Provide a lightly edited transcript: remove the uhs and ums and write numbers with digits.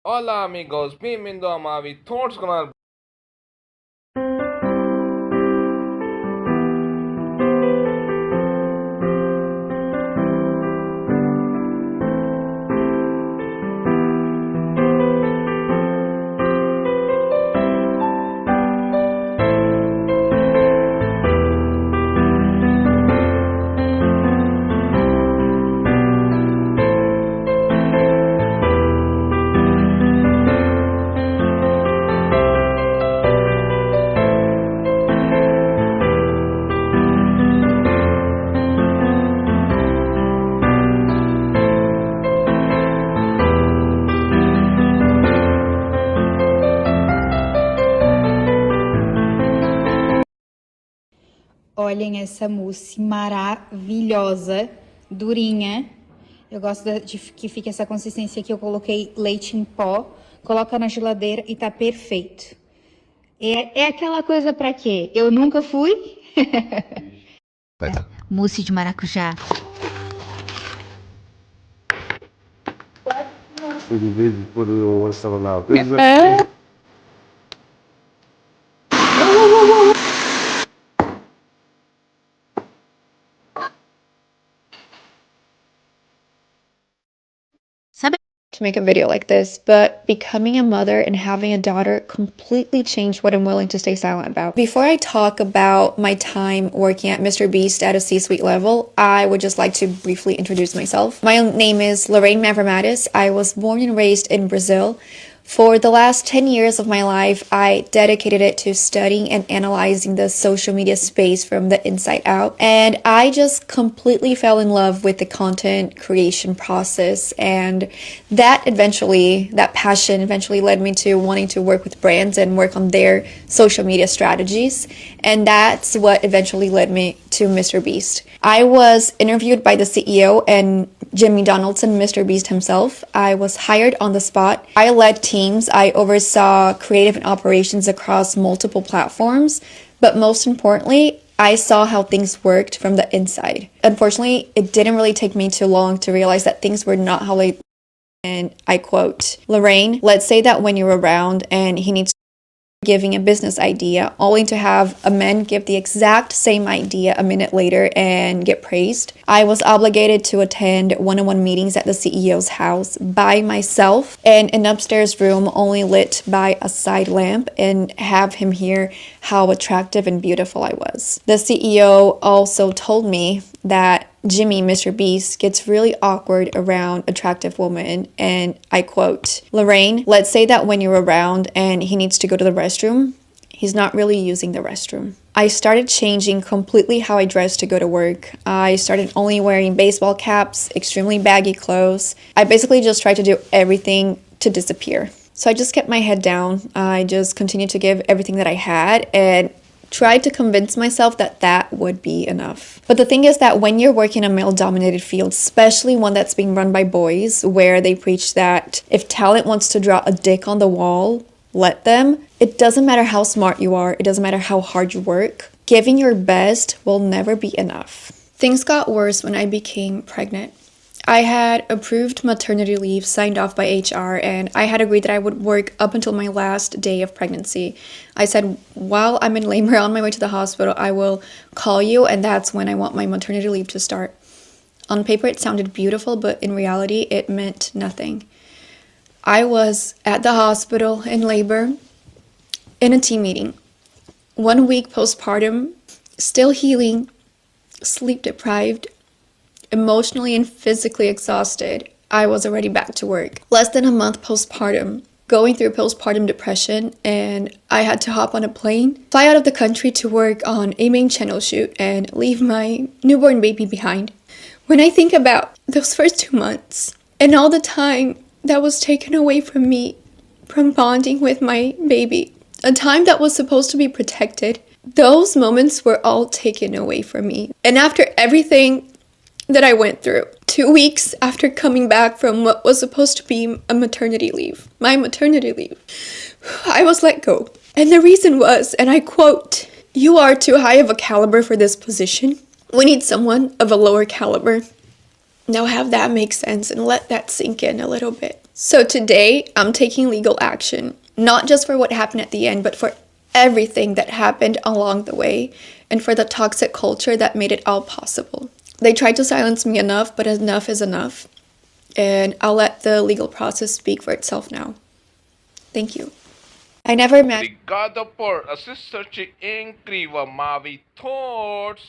Hola amigos, bienvenido a Mavi Thoughts canal. Olhem essa mousse maravilhosa, durinha. Eu gosto de que fique essa consistência aqui. Eu coloquei leite em pó, coloca na geladeira e tá perfeito. É aquela coisa pra quê? Eu nunca fui. Mousse de maracujá. De vez por uma salada. Sabe? To make a video like this, but becoming a mother and having a daughter completely changed what I'm willing to stay silent about. Before I talk about my time working at Mr. Beast at a C-suite level, I would just like to briefly introduce myself. My name is Lorraine Mavromatis. I was born and raised in Brazil. For the last 10 years of my life, I dedicated it to studying and analyzing the social media space from the inside out. And I just completely fell in love with the content creation process. And that passion eventually led me to wanting to work with brands and work on their social media strategies. And that's what eventually led me to Mr. Beast. I was interviewed by the CEO and Jimmy Donaldson, Mr. Beast himself. I was hired on the spot. I led teams. I oversaw creative and operations across multiple platforms. But most importantly, I saw how things worked from the inside. Unfortunately, it didn't really take me too long to realize that things were not how they. And I quote, Lorraine, let's say that when you're around and he needs giving a business idea, only to have a man give the exact same idea a minute later and get praised. I was obligated to attend one-on-one meetings at the CEO's house by myself in an upstairs room only lit by a side lamp and have him hear how attractive and beautiful I was. The CEO also told me that Jimmy, Mr. Beast, gets really awkward around attractive women, and I quote, Lorraine, let's say that when you're around and he needs to go to the restroom, he's not really using the restroom. I started changing completely how I dressed to go to work. I started only wearing baseball caps, extremely baggy clothes. I basically just tried to do everything to disappear. So I just kept my head down. I just continued to give everything that I had and tried to convince myself that that would be enough. But the thing is that when you're working in a male-dominated field, especially one that's being run by boys, where they preach that if talent wants to draw a dick on the wall, let them. It doesn't matter how smart you are. It doesn't matter how hard you work. Giving your best will never be enough. Things got worse when I became pregnant. I had approved maternity leave signed off by HR, and I had agreed that I would work up until my last day of pregnancy. I said, while I'm in labor on my way to the hospital, I will call you, and that's when I want my maternity leave to start. On paper, it sounded beautiful, but in reality, it meant nothing. I was at the hospital in labor in a team meeting. 1 week postpartum, still healing, sleep deprived, emotionally and physically exhausted. I was already back to work. Less than a month postpartum, going through postpartum depression, and I had to hop on a plane, fly out of the country to work on a main channel shoot and leave my newborn baby behind. When I think about those first 2 months and all the time that was taken away from me from bonding with my baby, a time that was supposed to be protected, those moments were all taken away from me. And after everything that I went through, 2 weeks after coming back from what was supposed to be a maternity leave, my maternity leave, I was let go. And the reason was, and I quote, you are too high of a caliber for this position. We need someone of a lower caliber. Now have that make sense and let that sink in a little bit. So today, I'm taking legal action, not just for what happened at the end, but for everything that happened along the way, and for the toxic culture that made it all possible. They tried to silence me enough, but enough is enough. And I'll let the legal process speak for itself now. Thank you. I never imagined. Obrigado por assistir incrível, Mavi Thoughts.